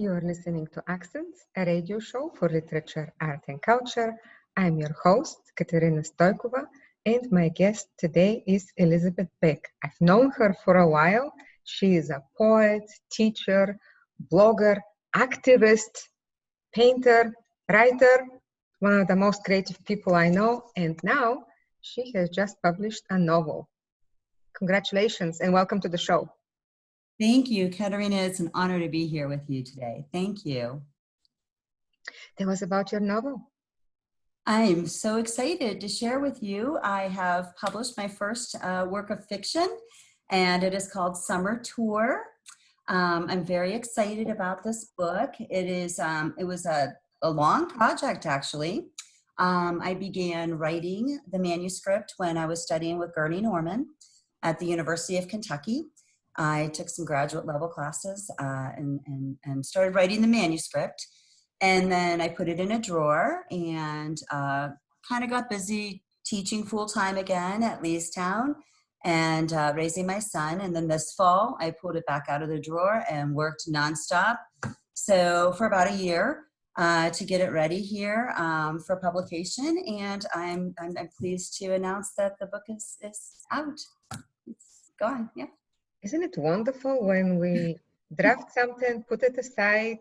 You are listening to Accents, a radio show for literature, art, and culture. I'm your host, Katerina Stoikova, and my guest today is Elizabeth Beck. I've known her for a while. She is a poet, teacher, blogger, activist, painter, writer, one of the most creative people I know, and now she has just published a novel. Congratulations and welcome to the show. Thank you, Katerina. It's an honor to be here with you today. Thank you. Tell us about your novel. I'm so excited to share with you. I have published my first work of fiction, and it is called Summer Tour. I'm very excited about this book. It was a long project, actually. I began writing the manuscript when I was studying with Gurney Norman at the University of Kentucky. I took some graduate level classes and started writing the manuscript. And then I put it in a drawer and kind of got busy teaching full-time again at Leestown and raising my son. And then this fall, I pulled it back out of the drawer and worked nonstop. So for about a year to get it ready here for publication. And I'm pleased to announce that the book is out. It's gone, yeah. Isn't it wonderful when we draft something, put it aside?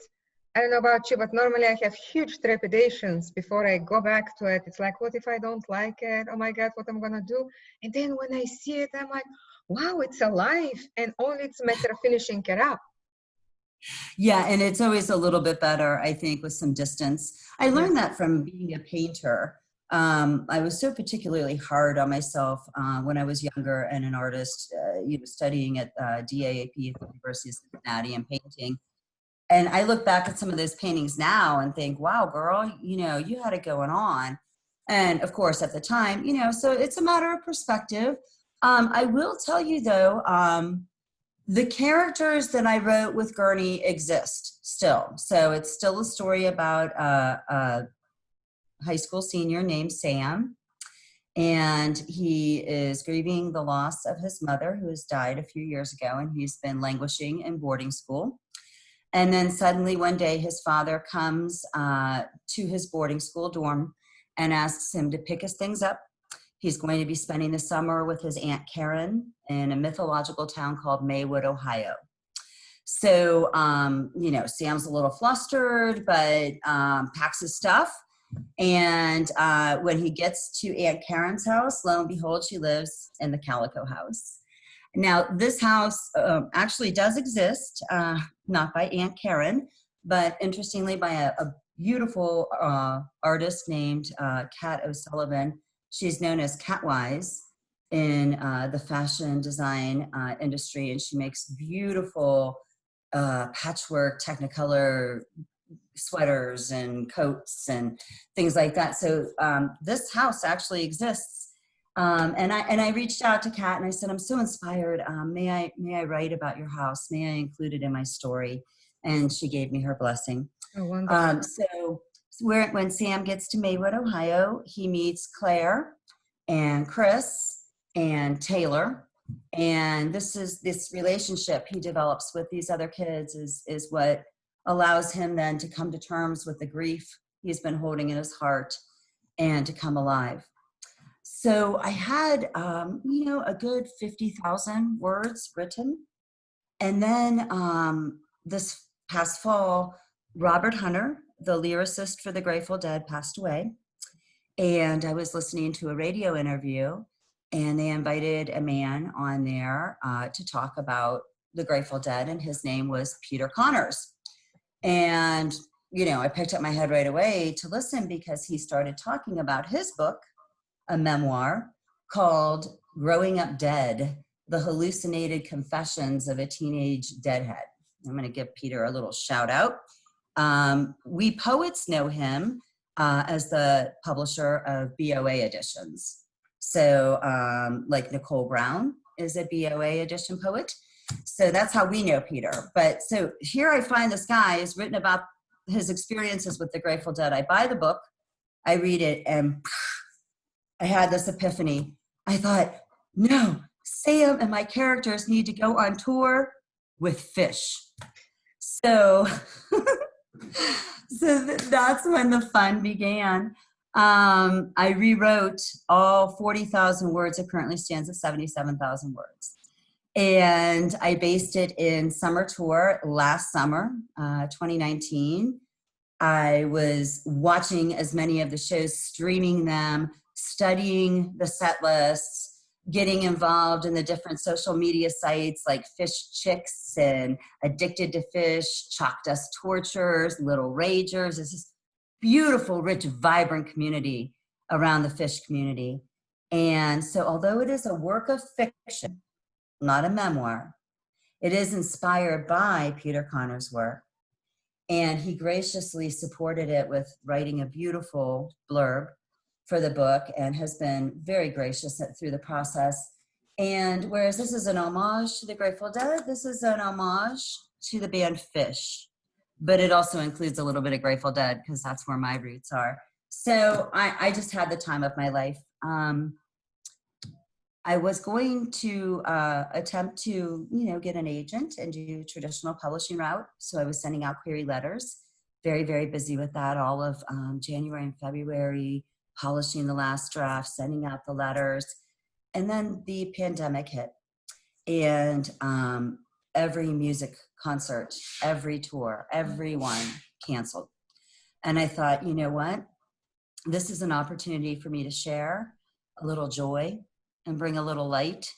I don't know about you, but normally I have huge trepidations before I go back to it. It's like, what if I don't like it? Oh my God, what am I gonna do? And then when I see it, I'm like, wow, it's alive, and only it's a matter of finishing it up. Yeah, and it's always a little bit better, I think, with some distance. I learned that from being a painter. I was so particularly hard on myself when I was younger and an artist, studying at DAAP at the University of Cincinnati and painting. And I look back at some of those paintings now and think, wow, girl, you had it going on. And of course, at the time, so it's a matter of perspective. I will tell you, though, the characters that I wrote with Gurney exist still. So it's still a story about a high school senior named Sam. And he is grieving the loss of his mother, who has died a few years ago, and he's been languishing in boarding school. And then suddenly one day his father comes to his boarding school dorm and asks him to pick his things up. He's going to be spending the summer with his Aunt Karen in a mythological town called Maywood, Ohio. So, Sam's a little flustered, but packs his stuff. And when he gets to Aunt Karen's house, lo and behold, she lives in the Calico House. Now, this house actually does exist, not by Aunt Karen, but interestingly by a beautiful artist named Kat O'Sullivan. She's known as Catwise in the fashion design industry, and she makes beautiful patchwork, technicolor sweaters and coats and things like that. So this house actually exists. And I reached out to Kat and I said, I'm so inspired. May I write about your house? May I include it in my story? And she gave me her blessing. Oh, wonderful. So when Sam gets to Maywood, Ohio, he meets Claire and Chris and Taylor. And this relationship he develops with these other kids is what allows him then to come to terms with the grief he's been holding in his heart and to come alive. So I had, a good 50,000 words written. And then this past fall, Robert Hunter, the lyricist for the Grateful Dead, passed away. And I was listening to a radio interview, and they invited a man on there to talk about the Grateful Dead, and his name was Peter Connors. And, I picked up my head right away to listen because he started talking about his book, a memoir called Growing Up Dead, The Hallucinated Confessions of a Teenage Deadhead. I'm going to give Peter a little shout out. We poets know him as the publisher of BOA editions. So like Nicole Brown is a BOA edition poet. So that's how we know Peter. But so here I find this guy has written about his experiences with the Grateful Dead. I buy the book, I read it, and I had this epiphany. I thought, no, Sam and my characters need to go on tour with Phish. So That's when the fun began. I rewrote all 40,000 words. It currently stands at 77,000 words. And I based it in summer tour last summer, 2019. I was watching as many of the shows, streaming them, studying the set lists, getting involved in the different social media sites like Phish Chicks and Addicted to Phish, Chalk Dust Torturers, Little Ragers. It's this beautiful, rich, vibrant community around the Phish community. And so although it is a work of fiction, not a memoir, it is inspired by Peter Connor's work. And he graciously supported it with writing a beautiful blurb for the book and has been very gracious through the process. And whereas this is an homage to the Grateful Dead, this is an homage to the band Phish. But it also includes a little bit of Grateful Dead because that's where my roots are. So I just had the time of my life. I was going to attempt to, get an agent and do traditional publishing route. So I was sending out query letters, very, very busy with that all of January and February, polishing the last draft, sending out the letters. And then the pandemic hit and every music concert, every tour, everyone canceled. And I thought, you know what? This is an opportunity for me to share a little joy and bring a little light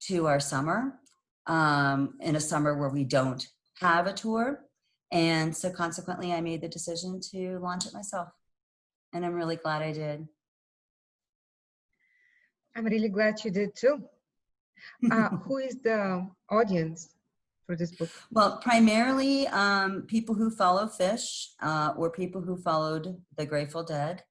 to our summer, in a summer where we don't have a tour. And so consequently, I made the decision to launch it myself. And I'm really glad I did. I'm really glad you did too. Who is the audience for this book? Well, primarily people who follow Phish or people who followed the Grateful Dead.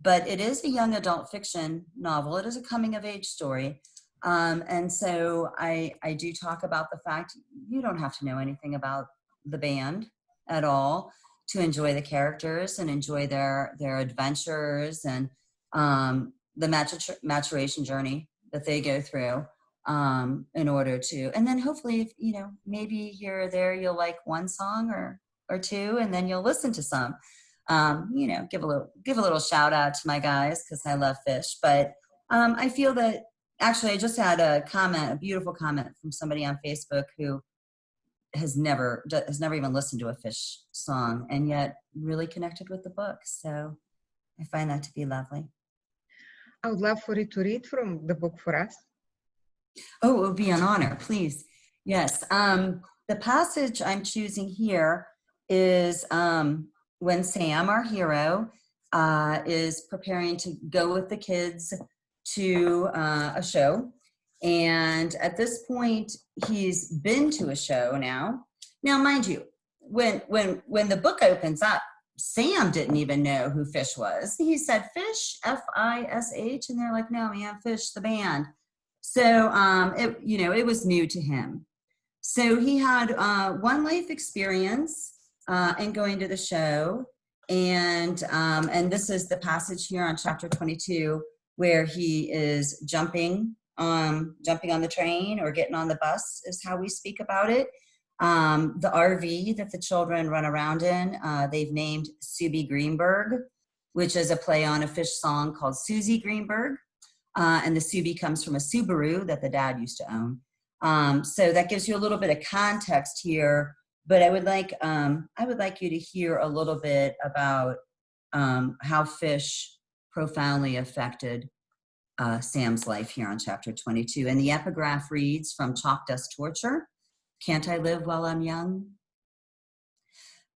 But it is a young adult fiction novel. It is a coming of age story. And so I do talk about the fact you don't have to know anything about the band at all to enjoy the characters and enjoy their adventures and the maturation journey that they go through in order to, and then hopefully, maybe here or there you'll like one song or two, and then you'll listen to some. Give a little shout out to my guys because I love Phish. But I feel that actually I just had a beautiful comment from somebody on Facebook who has never even listened to a Phish song and yet really connected with the book. So I find that to be lovely. I would love for you to read from the book for us. Oh, it would be an honor, please. Yes. The passage I'm choosing here is when Sam, our hero, is preparing to go with the kids to a show. And at this point, he's been to a show now. Now, mind you, when the book opens up, Sam didn't even know who Phish was. He said Phish, F-I-S-H, and they're like, no, man, Phish, the band. So, it was new to him. So he had one life experience in going to the show. And this is the passage here on chapter 22, where he is jumping on the train or getting on the bus is how we speak about it. The RV that the children run around in, they've named Subi Greenberg, which is a play on a Phish song called Susie Greenberg. And the Subi comes from a Subaru that the dad used to own. So that gives you a little bit of context here, but I would like you to hear a little bit about how Phish profoundly affected Sam's life here on chapter 22. And the epigraph reads from Chalk Dust Torture, Can't I Live While I'm Young?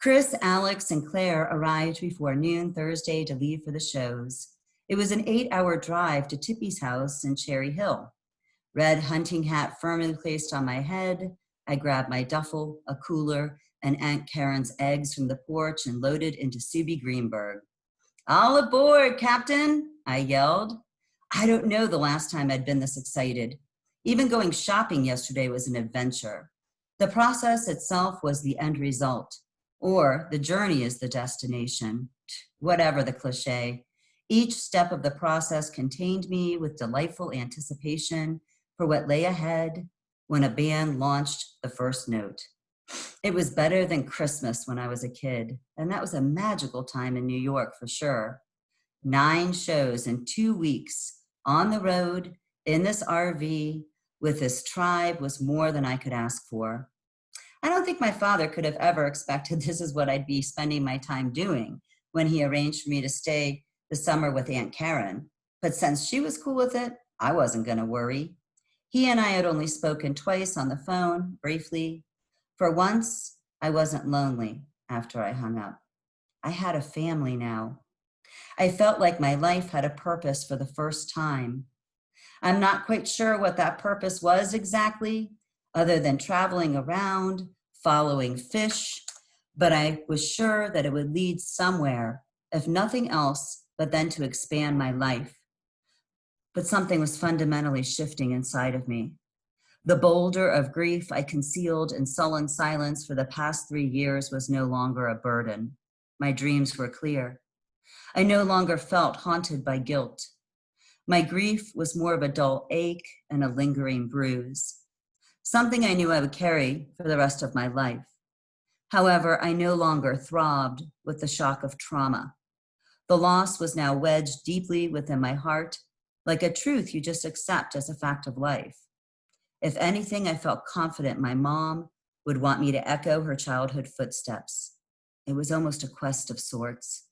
Chris, Alex, and Claire arrived before noon Thursday to leave for the shows. It was an 8-hour drive to Tippy's house in Cherry Hill. Red hunting hat firmly placed on my head, I grabbed my duffel, a cooler, and Aunt Karen's eggs from the porch and loaded into Subi Greenberg. All aboard, Captain, I yelled. I don't know the last time I'd been this excited. Even going shopping yesterday was an adventure. The process itself was the end result, or the journey is the destination, whatever the cliche. Each step of the process contained me with delightful anticipation for what lay ahead when a band launched the first note. It was better than Christmas when I was a kid, and that was a magical time in New York for sure. 9 shows in 2 weeks on the road in this RV with this tribe was more than I could ask for. I don't think my father could have ever expected this is what I'd be spending my time doing when he arranged for me to stay the summer with Aunt Karen. But since she was cool with it, I wasn't going to worry. He and I had only spoken twice on the phone, briefly. For once, I wasn't lonely after I hung up. I had a family now. I felt like my life had a purpose for the first time. I'm not quite sure what that purpose was exactly, other than traveling around, following Phish, but I was sure that it would lead somewhere, if nothing else, but then to expand my life. But something was fundamentally shifting inside of me. The boulder of grief I concealed in sullen silence for the past 3 years was no longer a burden. My dreams were clear. I no longer felt haunted by guilt. My grief was more of a dull ache and a lingering bruise, something I knew I would carry for the rest of my life. However, I no longer throbbed with the shock of trauma. The loss was now wedged deeply within my heart, like a truth you just accept as a fact of life. If anything, I felt confident my mom would want me to echo her childhood footsteps. It was almost a quest of sorts.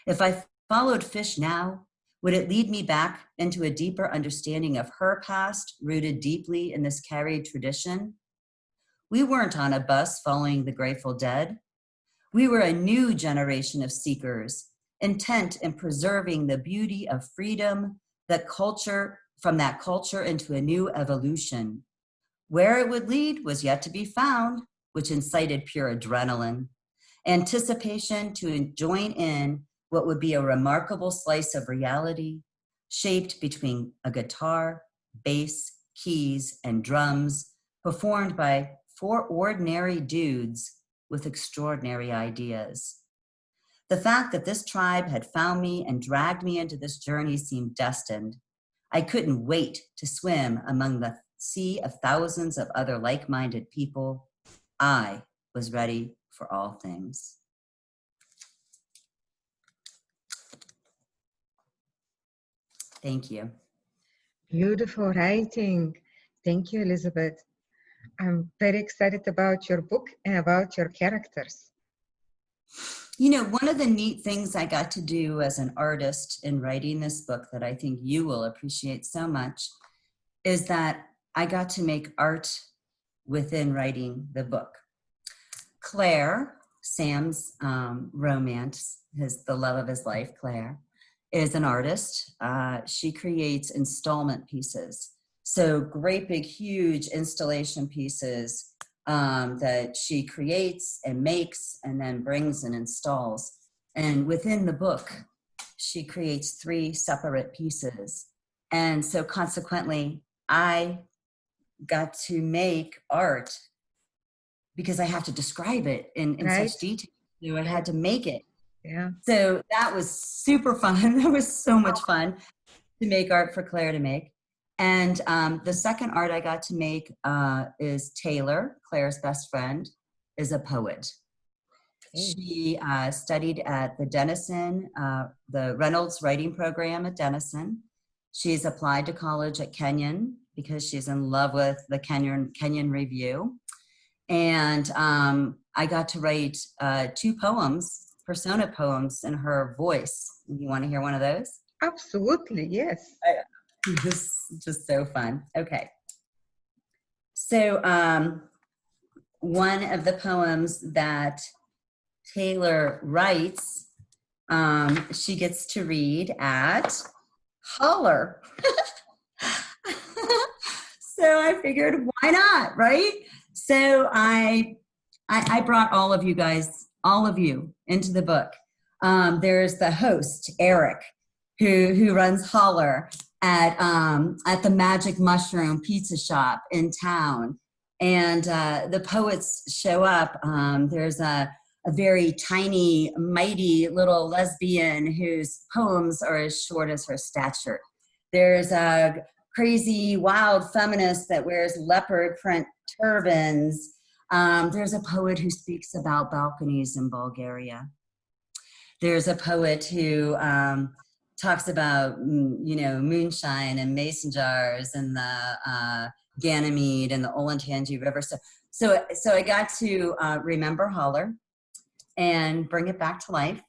If I followed Phish now, would it lead me back into a deeper understanding of her past, rooted deeply in this carried tradition? We weren't on a bus following the Grateful Dead. We were a new generation of seekers, intent in preserving the beauty of freedom, from that culture into a new evolution. Where it would lead was yet to be found, which incited pure adrenaline, anticipation to join in what would be a remarkable slice of reality, shaped between a guitar, bass, keys, and drums, performed by 4 ordinary dudes with extraordinary ideas. The fact that this tribe had found me and dragged me into this journey seemed destined. I couldn't wait to swim among the sea of thousands of other like-minded people. I was ready for all things. Thank you. Beautiful writing. Thank you, Elizabeth. I'm very excited about your book and about your characters. You know, one of the neat things I got to do as an artist in writing this book that I think you will appreciate so much is that I got to make art within writing the book. Claire, Sam's romance, the love of his life, Claire, is an artist. She creates installment pieces. So great big, huge installation pieces that she creates and makes and then brings and installs. And within the book, she creates 3 separate pieces. And so consequently, I got to make art because I have to describe it in Right. such detail. So I had to make it. Yeah. So that was super fun. That was so much fun to make art for Claire to make. And the second art I got to make is Taylor, Claire's best friend, is a poet. She studied at the Denison, the Reynolds Writing Program at Denison. She's applied to college at Kenyon because she's in love with the Kenyon Review. And I got to write 2 poems, persona poems in her voice. You want to hear one of those? Absolutely, yes. This is just so fun. Okay. So one of the poems that Taylor writes, she gets to read at Holler. So I figured, why not, right? So I brought all of you guys, all of you, into the book. There's the host, Eric, who runs Holler at the Magic Mushroom Pizza Shop in town. And the poets show up. There's a very tiny, mighty little lesbian whose poems are as short as her stature. There's a crazy, wild feminist that wears leopard print turbans. There's a poet who speaks about balconies in Bulgaria. There's a poet who talks about, moonshine and mason jars and the Ganymede and the Olentangy River. So I got to remember Holler and bring it back to life.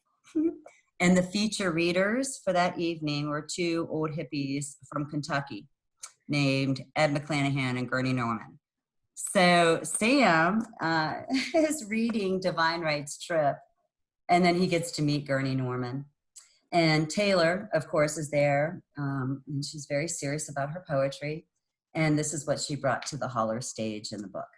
And the feature readers for that evening were two old hippies from Kentucky named Ed McClanahan and Gurney Norman. So Sam is reading Divine Rights Trip, and then he gets to meet Gurney Norman. And Taylor, of course, is there, and she's very serious about her poetry. And this is what she brought to the Holler stage in the book.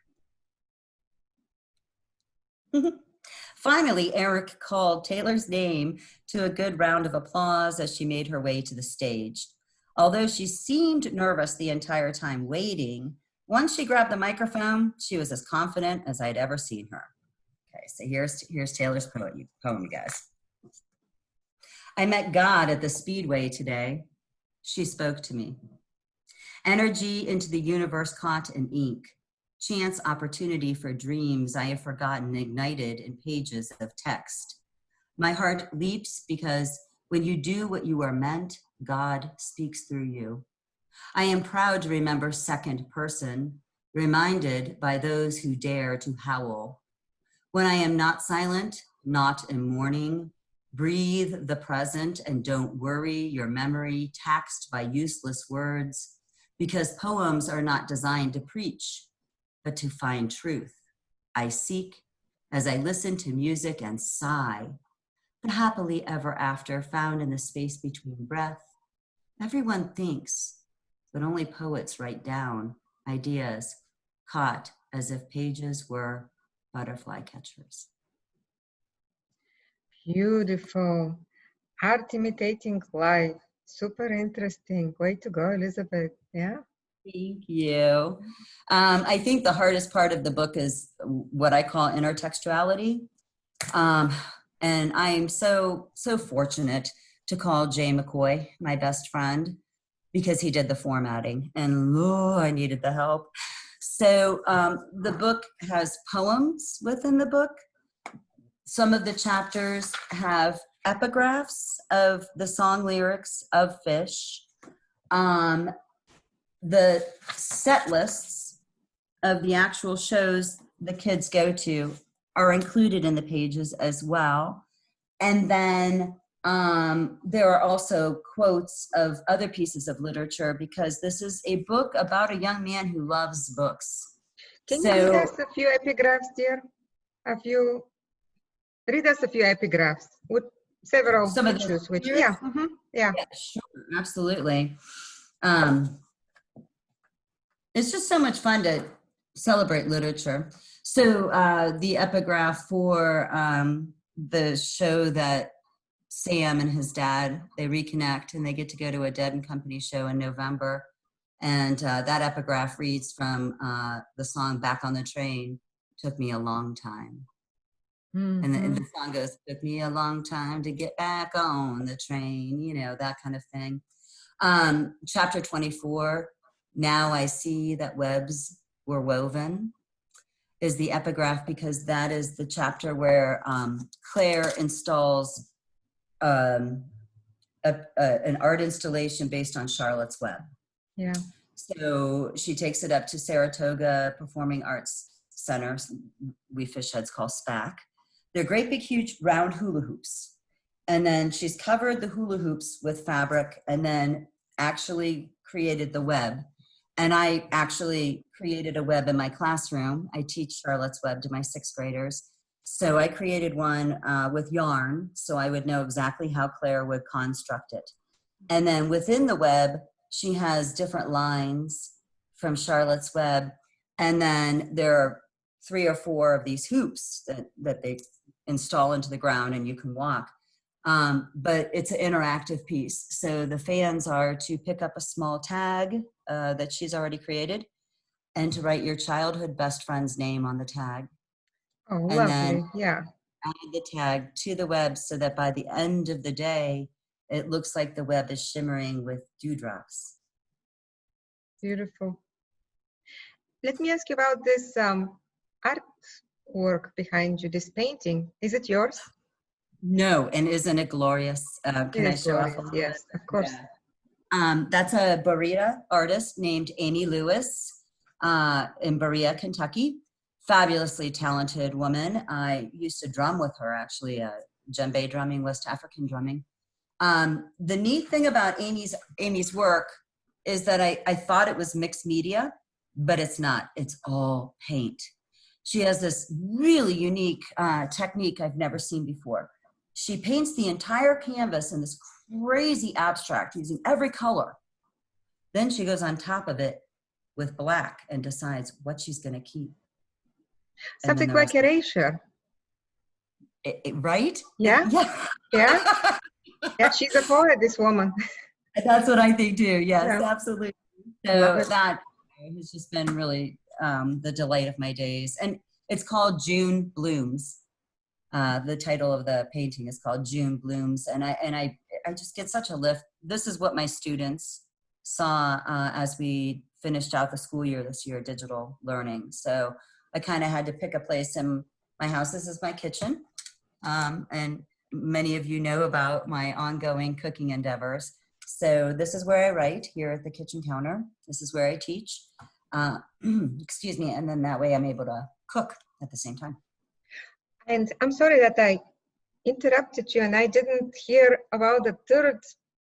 Finally, Eric called Taylor's name to a good round of applause as she made her way to the stage. Although she seemed nervous the entire time waiting, once she grabbed the microphone, she was as confident as I'd ever seen her. Okay, so here's Taylor's poem, you guys. I met God at the Speedway today. She spoke to me. Energy into the universe caught in ink. Chance opportunity for dreams I have forgotten ignited in pages of text. My heart leaps because when you do what you are meant, God speaks through you. I am proud to remember second person, reminded by those who dare to howl. When I am not silent, not in mourning, breathe the present and don't worry your memory taxed by useless words, because poems are not designed to preach, but to find truth. I seek as I listen to music and sigh, but happily ever after, found in the space between breath. Everyone thinks, but only poets write down ideas caught as if pages were butterfly catchers. Beautiful. Art imitating life. Super interesting. Way to go, Elizabeth. Yeah. Thank you. I think the hardest part of the book is what I call intertextuality. And I am so fortunate to call Jay McCoy my best friend because he did the formatting, and I needed the help. So the book has poems within the book. Some of the chapters have epigraphs of the song lyrics of Phish. The set lists of the actual shows the kids go to are included in the pages as well. And then there are also quotes of other pieces of literature because this is a book about a young man who loves books. Can you read us a few epigraphs, dear? Read us a few epigraphs with several pictures. Yeah, sure, absolutely. It's just so much fun to celebrate literature. So the epigraph for the show that Sam and his dad, they reconnect and they get to go to a Dead and Company show in November. And that epigraph reads from the song Back on the Train, Took Me a Long Time. Mm-hmm. And the song goes, took me a long time to get back on the train, that kind of thing. Chapter 24, Now I See That Webs Were Woven, is the epigraph because that is the chapter where Claire installs an art installation based on Charlotte's Web. Yeah. So she takes it up to Saratoga Performing Arts Center, we Phish heads call SPAC. They're great big huge round hula hoops. And then she's covered the hula hoops with fabric and then actually created the web. And I actually created a web in my classroom. I teach Charlotte's Web to my 6th graders. So I created one with yarn, so I would know exactly how Claire would construct it. And then within the web, she has different lines from Charlotte's Web. And then there are 3 or 4 of these hoops that they install into the ground and you can walk. But it's an interactive piece. So the fans are to pick up a small tag that she's already created and to write your childhood best friend's name on the tag. Oh, and lovely. Then add the tag to the web so that by the end of the day, it looks like the web is shimmering with dewdrops. Beautiful. Let me ask you about this artwork behind you, this painting. Is it yours? No, and isn't it glorious? Can I It is show off a glorious, little yes, bit? of course. Yeah. That's a Berea artist named Amy Lewis in Berea, Kentucky. Fabulously talented woman. I used to drum with her, actually, djembe drumming, West African drumming. The neat thing about Amy's work is that I thought it was mixed media, but it's not. It's all paint. She has this really unique technique I've never seen before. She paints the entire canvas in this crazy abstract using every color. Then she goes on top of it with black and decides what she's going to keep. Something like erasure. Right? Yeah? Yeah. Yeah? Yeah, she's a poet, this woman. That's what I think too. Yes, Yeah. absolutely. So that has just been really the delight of my days. And it's called June Blooms. The title of the painting is called June Blooms. And I just get such a lift. This is what my students saw as we finished out the school year this year, digital learning. So I kind of had to pick a place in my house. This is my kitchen. And many of you know about my ongoing cooking endeavors. So this is where I write, here at the kitchen counter. This is where I teach. Excuse me. And then that way I'm able to cook at the same time. And I'm sorry that I interrupted you and I didn't hear about the third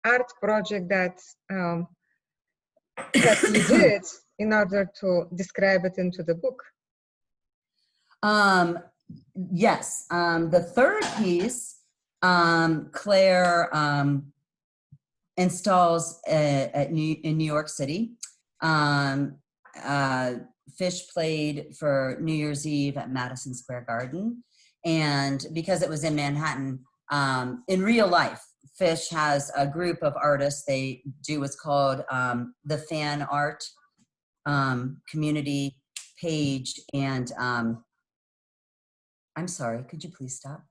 art project that you did in order to describe it into the book. Yes. The third piece, Claire installs in New York City. Phish played for New Year's Eve at Madison Square Garden. And because it was in Manhattan, in real life, Phish has a group of artists. They do what's called the fan art community page. And I'm sorry, could you please stop?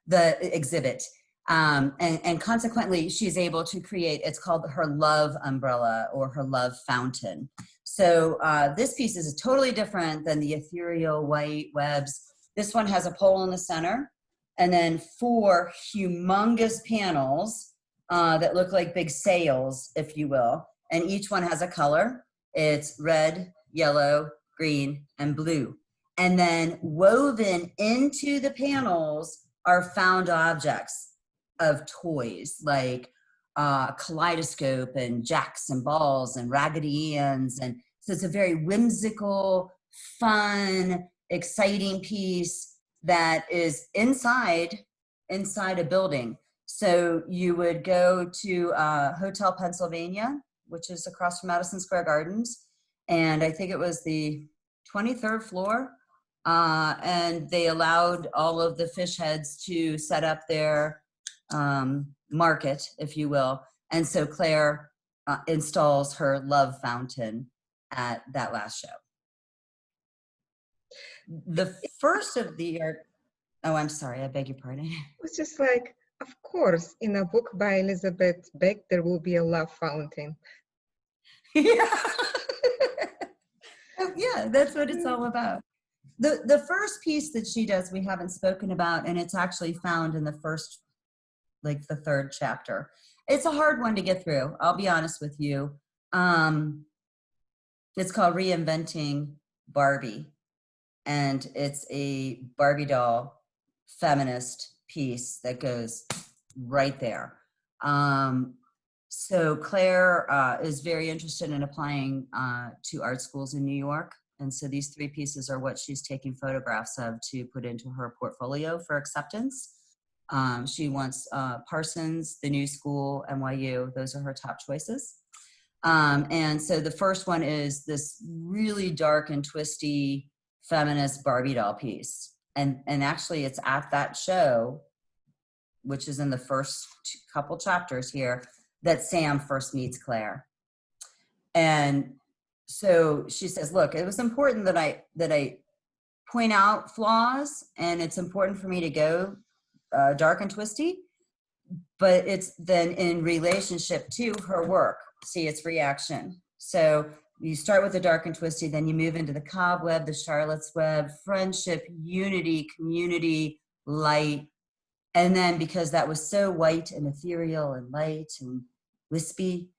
The exhibit. And consequently, she's able to create, it's called her love umbrella or her love fountain. So this piece is totally different than the ethereal white webs. This one has a pole in the center and then 4 humongous panels that look like big sails, if you will. And each one has a color. It's red, yellow, green, and blue. And then woven into the panels are found objects of toys like kaleidoscope and jacks and balls and Raggedy Anns. And so it's a very whimsical, fun, exciting piece that is inside a building. So you would go to Hotel Pennsylvania, which is across from Madison Square Gardens. And I think it was the 23rd floor. And they allowed all of the Phish heads to set up their market, if you will. And so Claire installs her love fountain at that last show. The first of the art, oh, I'm sorry, I beg your pardon. It was just like, of course, in a book by Elizabeth Beck, there will be a love fountain. Yeah. Yeah, that's what it's all about. The first piece that she does, we haven't spoken about, and it's actually found in the first, like the 3rd chapter. It's a hard one to get through, I'll be honest with you. It's called Reinventing Barbie, and it's a Barbie doll feminist piece that goes right there. So Claire is very interested in applying to art schools in New York. And so these 3 pieces are what she's taking photographs of to put into her portfolio for acceptance. She wants Parsons, the New School, NYU. Those are her top choices. And so the first one is this really dark and twisty feminist Barbie doll piece. And actually it's at that show, which is in the first couple chapters here, that Sam first meets Claire. And so she says, look, it was important that I point out flaws, and it's important for me to go dark and twisty, but it's then in relationship to her work. See its reaction. So you start with the dark and twisty, then you move into the cobweb, the Charlotte's Web, friendship, unity, community, light. And then because that was so white and ethereal and light and wispy,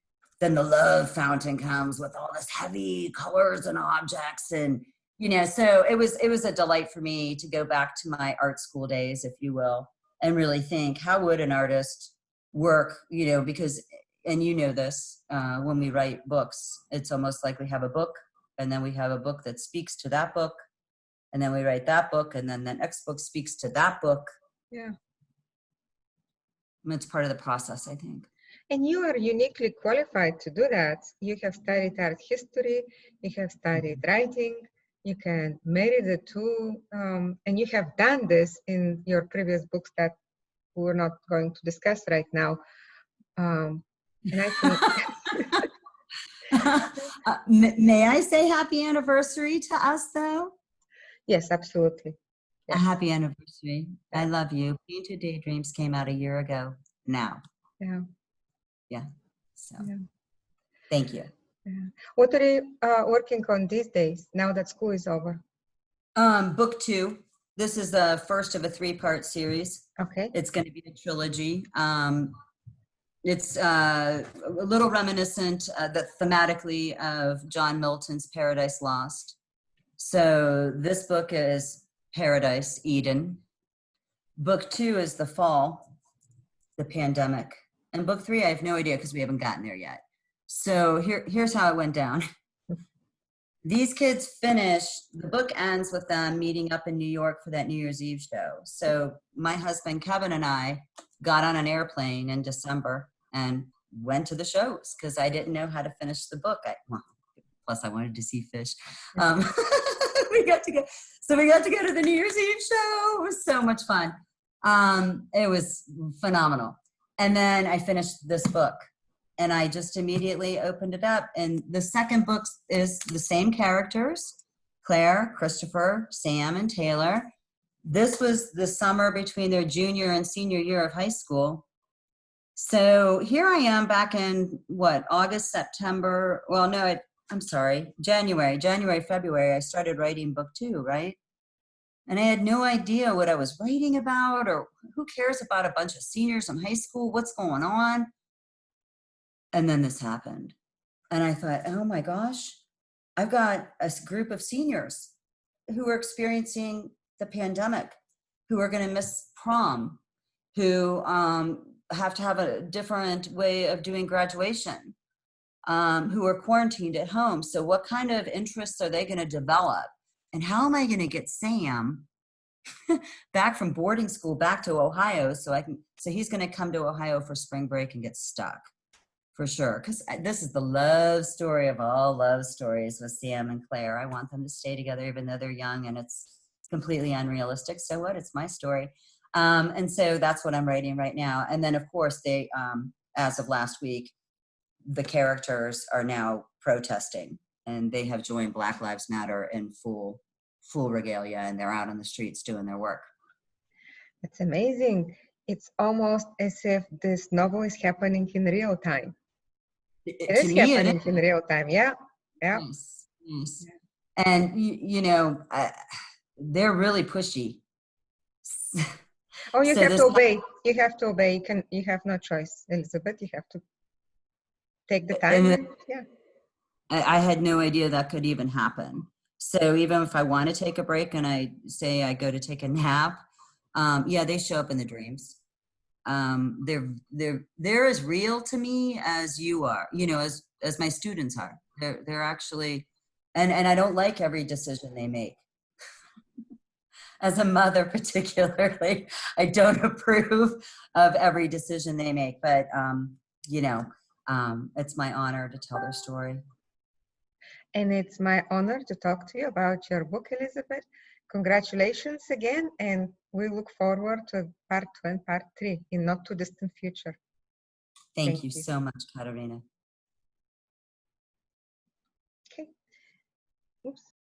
then the love fountain comes with all this heavy colors and objects. And, you know, so it was a delight for me to go back to my art school days, if you will, and really think, how would an artist work, you know, because, and you know this, when we write books, it's almost like we have a book, and then we have a book that speaks to that book, and then we write that book, and then the next book speaks to that book. Yeah. It's part of the process, I think. And you are uniquely qualified to do that. You have studied art history, you have studied writing, you can marry the two, and you have done this in your previous books that we're not going to discuss right now. And I think... May I say happy anniversary to us, though? Yes, absolutely. Yes. A happy anniversary. I love you. Painted Daydreams came out a year ago now. Yeah. Yeah. So thank you. Yeah. What are you working on these days now that school is over? Book 2. This is the first of a 3-part series. Okay. It's going to be a trilogy. It's a little reminiscent thematically of John Milton's Paradise Lost. So this book is Paradise, Eden. Book 2 is the fall, the pandemic. And book 3, I have no idea because we haven't gotten there yet. So here's how it went down. These kids finished, the book ends with them meeting up in New York for that New Year's Eve show. So my husband, Kevin, and I got on an airplane in December and went to the shows because I didn't know how to finish the book. Plus I wanted to see Phish. We got to go to the New Year's Eve show. It was so much fun. It was phenomenal. And then I finished this book and I just immediately opened it up. And the second book is the same characters, Claire, Christopher, Sam, and Taylor. This was the summer between their junior and senior year of high school. So here I am back in August, September. Well, no, I'm sorry, January, February, I started writing book 2, right? And I had no idea what I was writing about or who cares about a bunch of seniors in high school, what's going on? And then this happened. And I thought, oh my gosh, I've got a group of seniors who are experiencing the pandemic, who are gonna miss prom, who have to have a different way of doing graduation, who are quarantined at home. So what kind of interests are they going to develop? And how am I going to get Sam back from boarding school back to Ohio so he's going to come to Ohio for spring break and get stuck for sure. Because this is the love story of all love stories with Sam and Claire. I want them to stay together even though they're young and it's completely unrealistic. So what? It's my story. And so that's what I'm writing right now. And then of course they, as of last week, the characters are now protesting and they have joined Black Lives Matter in full regalia and they're out on the streets doing their work. That's amazing. It's almost as if this novel is happening in real time. It is happening in real time. Yeah. Yeah. Yes. Yes. And you know, they're really pushy. Oh, you have to obey. You have to obey. You have no choice, Elizabeth. You have to take the time. Yeah. I had no idea that could even happen. So even if I want to take a break and I say I go to take a nap, yeah, they show up in the dreams. They're as real to me as you are, you know, as my students are. They're actually, and I don't like every decision they make. As a mother particularly, I don't approve of every decision they make, but you know, it's my honor to tell their story. And it's my honor to talk to you about your book, Elizabeth. Congratulations again, and we look forward to part 2 and part 3 in not too distant future. Thank you so much, Katarina. Okay. Oops.